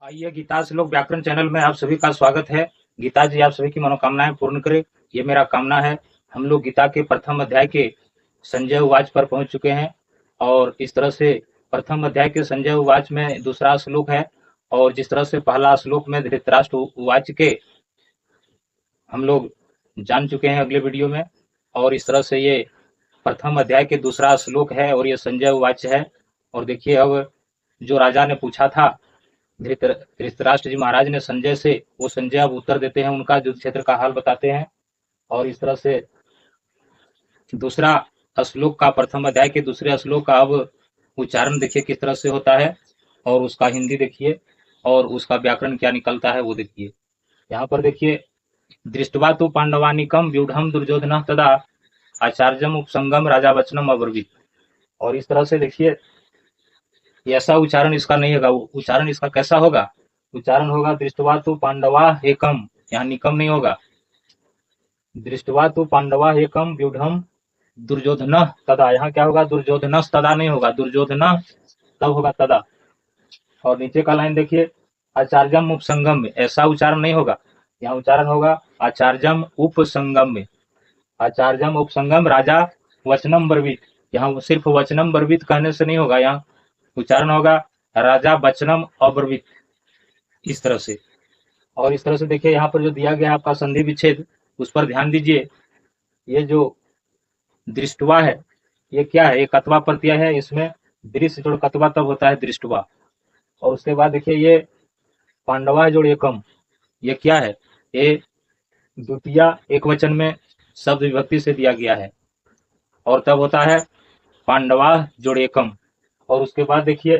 आइए गीता श्लोक व्याकरण चैनल में आप सभी का स्वागत है। गीता जी आप सभी की मनोकामनाएं पूर्ण करे, ये मेरा कामना है। हम लोग गीता के प्रथम अध्याय के संजय उवाच पर पहुंच चुके हैं और इस तरह से प्रथम अध्याय के संजय उवाच में दूसरा श्लोक है और जिस तरह से पहला श्लोक में धृतराष्ट्र उवाच के हम लोग जान चुके हैं अगले वीडियो में, और इस तरह से ये प्रथम अध्याय के दूसरा श्लोक है और ये संजय उवाच है। और देखिए अब जो राजा ने पूछा था धृतराष्ट्र जी महाराज ने संजय से, वो संजय अब उत्तर देते हैं, उनका युद्ध क्षेत्र का हाल बताते हैं। और इस तरह से दूसरा श्लोक का, प्रथम अध्याय के दूसरे श्लोक का अब उच्चारण देखिए किस तरह से होता है और उसका हिंदी देखिए और उसका व्याकरण क्या निकलता है वो देखिए। यहाँ पर देखिए, दृष्टवा तो पांडवानिकम व्यूढ़ दुर्योधन तदा आचार्यम उपसंगम राजा वचनम अब्रवीत। और इस तरह से देखिए ऐसा उच्चारण इसका नहीं होगा। उच्चारण इसका कैसा होगा? उच्चारण होगा दृष्टवा तो पांडवा एकम, यहाँ निकम नहीं होगा। दृष्टवा तो पांडवा एकम व्यूढ़ दुर्योधन तदा, यहाँ क्या होगा? दुर्योधन तदा नहीं होगा, दुर्योधन तब होगा तदा। और नीचे का लाइन देखिए, आचार्यम उपसंगम में, ऐसा उच्चारण नहीं होगा, यहाँ उच्चारण होगा आचार्यम उपसंगम में। आचार्यम उपसंगम राजा वचनम ब्रवीत, यहाँ सिर्फ वचनम ब्रवीत कहने से नहीं होगा, यहाँ उच्चारण होगा राजा वचनम अब्रवीत, इस तरह से। और इस तरह से देखिए यहाँ पर जो दिया गया है आपका संधि विच्छेद, उस पर ध्यान दीजिए। ये जो दृष्टवा है ये क्या है? ये कत्वा प्रत्यय है, इसमें दृश्य जोड़ कत्वा तब होता है दृष्टवा। और उसके बाद देखिए ये पांडवा जोड़ एकम, ये क्या है? ये द्वितीया एक वचन में शब्द विभक्ति से दिया गया है और तब होता है पांडवा जोड़ एकम। और उसके बाद देखिए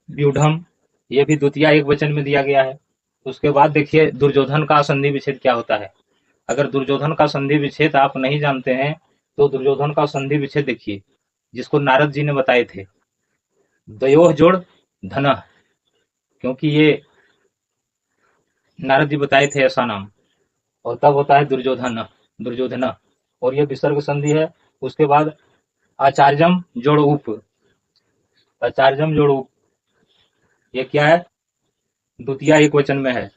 व्यूढ़म, ये भी द्वितीया एक वचन में दिया गया है। उसके बाद देखिए दुर्योधन का संधि विच्छेद क्या होता है। अगर दुर्योधन का संधि विच्छेद आप नहीं जानते हैं तो दुर्योधन का संधि विच्छेद देखिए, जिसको नारद जी ने बताए थे, द्वयोः जोड़ धन, क्योंकि ये नारद जी बताए थे ऐसा नाम, और तब होता है दुर्योधन, दुर्योधन। और ये विसर्ग संधि है। उसके बाद आचार्यम जोड़ उप, आचार्यम जोड़ उप, ये क्या है? द्वितीया एक वचन में है।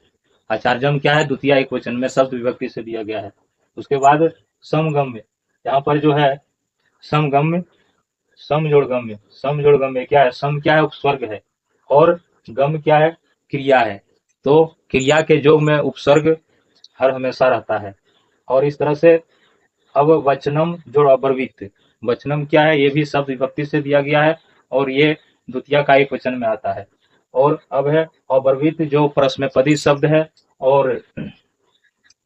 आचार्यम क्या है? द्वितीया एक वचन में शब्द विभक्ति से दिया गया है। उसके बाद समगम्य, यहाँ पर जो है समगम्य, समजोड़ गम्य, समजोड़ गम्य क्या है? सम क्या है? उपसर्ग है और गम्य क्या है? क्रिया है। तो क्रिया के जोग में उपसर्ग हर हमेशा रहता है। और इस तरह से अब वचनम जोड़ अब्रवीत, वचनम क्या है? ये भी शब्द विभक्ति से दिया गया है और ये द्वितीया का एक वचन में आता है। और अब है अब्रवीत, जो परस्मैपदी शब्द है और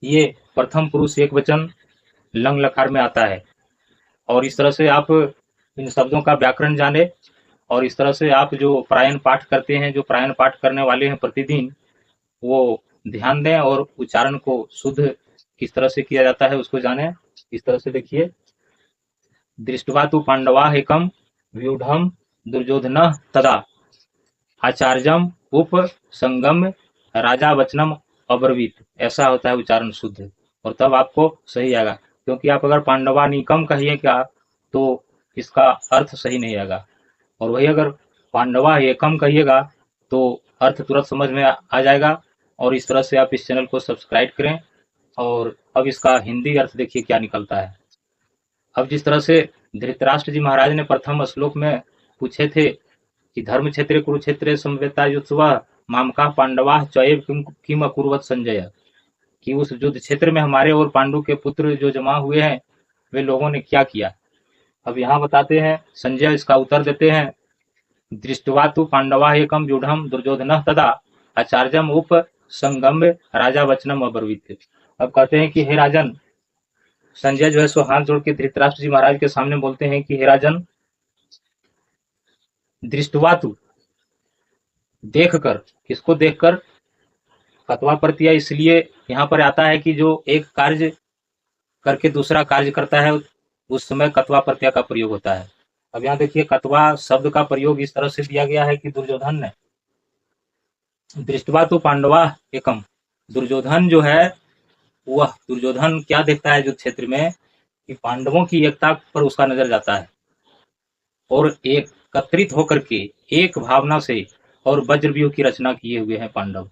ये प्रथम पुरुष एक वचन लंग लकार में आता है। और इस तरह से आप इन शब्दों का व्याकरण जाने और इस तरह से आप जो प्रायण पाठ करते हैं, जो प्रायण पाठ करने वाले हैं प्रतिदिन, वो ध्यान दें और उच्चारण को शुद्ध किस तरह से किया जाता है उसको जाने। इस तरह से देखिए, दृष्टवा तु पांडवा एकम व्यूढ़ दुर्योधन तदा आचार्यम उप संगम राजा वचनम अब्रवीत, ऐसा होता है उच्चारण शुद्ध, और तब आपको सही आएगा। क्योंकि आप अगर पांडवा निकम कहिएगा तो इसका अर्थ सही नहीं आएगा, और वही अगर पांडवा एकम कहिएगा तो अर्थ तुरंत समझ में आ जाएगा। और इस तरह से आप इस चैनल को सब्सक्राइब करें। और अब इसका हिंदी अर्थ देखिए क्या निकलता है। अब जिस तरह से धृतराष्ट्र जी महाराज ने प्रथम श्लोक में पूछे थे कि धर्म क्षेत्र कुरुक्षेत्र समवेता युत्सवा मामका पांडवा चैव किम अकुर्वत संजय, कि उस युद्ध क्षेत्र में हमारे और पांडु के पुत्र जो जमा हुए हैं वे लोगों ने क्या किया। अब यहाँ बताते हैं, संजय इसका उत्तर देते हैं, दृष्टवा तु पांडवा एकम व्यूढ़ दुर्योधन तदा आचार्यम उप संगम्य राजा वचनम अब्रवीत। अब कहते हैं कि हे राजन, संजय जो है सो हाथ जोड़ के धृतराष्ट्र जी महाराज के सामने बोलते हैं कि हे राजन, दृष्टवा तु, देखकर, किसको देखकर? कत्वा प्रत्यय इसलिए यहाँ पर आता है कि जो एक कार्य करके दूसरा कार्य करता है उस समय कत्वा प्रत्यय का प्रयोग होता है। अब यहाँ देखिए कत्वा शब्द का प्रयोग इस तरह से दिया गया है कि दुर्योधन ने, दृष्टवा तो पांडवा एकम, दुर्योधन जो है वह, दुर्योधन क्या देखता है युद्ध क्षेत्र में कि पांडवों की एकता पर उसका नजर जाता है और एकत्रित होकर के एक भावना से और वज्रव्यूह की रचना किए हुए हैं पांडव।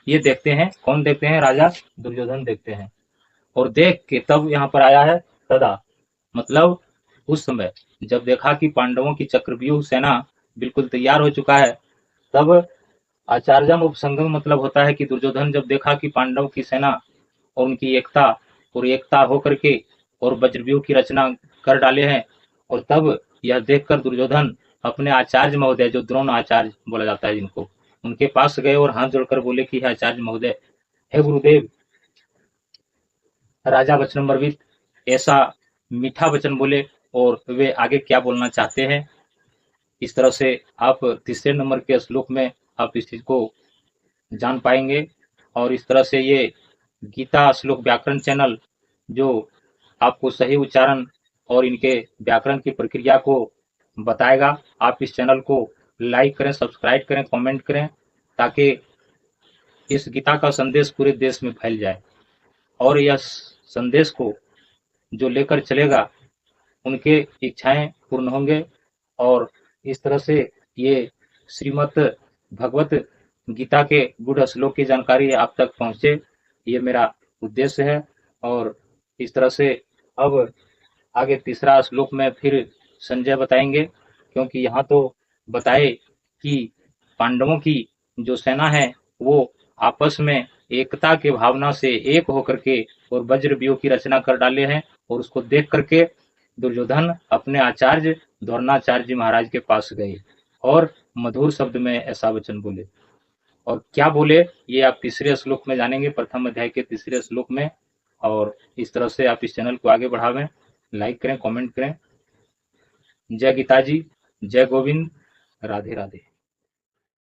ये देखते हैं, कौन देखते हैं? राजा दुर्योधन देखते हैं। और देख के तब यहाँ पर आया है तदा, मतलब उस समय जब देखा कि पांडवों की चक्रव्यूह सेना बिल्कुल तैयार हो चुका है, तब आचार्यम उपसंगम मतलब होता है कि दुर्योधन जब देखा कि पांडव की सेना और उनकी एकता और एकता होकर के और वज्रव्यूह की रचना कर डाले हैं, और तब यह देखकर दुर्योधन अपने आचार्य महोदय, जो द्रोण आचार्य बोला जाता है जिनको, उनके पास गए और हाथ जोड़कर बोले कि हे आचार्य महोदय, हे गुरुदेव। राजा वचनम्रवित ऐसा मीठा वचन बोले और वे आगे क्या बोलना चाहते हैं, इस तरह से आप तीसरे नंबर के श्लोक में आप इस चीज को जान पाएंगे। और इस तरह से ये गीता श्लोक व्याकरण चैनल, जो आपको सही उच्चारण और इनके व्याकरण की प्रक्रिया को बताएगा, आप इस चैनल को लाइक करें, सब्सक्राइब करें, कमेंट करें, ताकि इस गीता का संदेश पूरे देश में फैल जाए। और यह संदेश को जो लेकर चलेगा, उनके इच्छाएं पूर्ण होंगे। और इस तरह से ये श्रीमद् भगवत गीता के गुढ़ श्लोक की जानकारी आप तक पहुंचे, ये मेरा उद्देश्य है। और इस तरह से अब आगे तीसरा श्लोक में फिर संजय बताएंगे, क्योंकि यहाँ तो बताए कि पांडवों की जो सेना है वो आपस में एकता के भावना से एक होकर के और वज्रव्यूह की रचना कर डाले हैं। और उसको देख करके दुर्योधन अपने आचार्य द्रोणाचार्य जी महाराज के पास गए और मधुर शब्द में ऐसा वचन बोले। और क्या बोले ये आप तीसरे श्लोक में जानेंगे, प्रथम अध्याय के तीसरे श्लोक में। और इस तरह से आप इस चैनल को आगे बढ़ावें, लाइक करें, कमेंट करें। जय गीता जी, जय गोविंद, राधे राधे।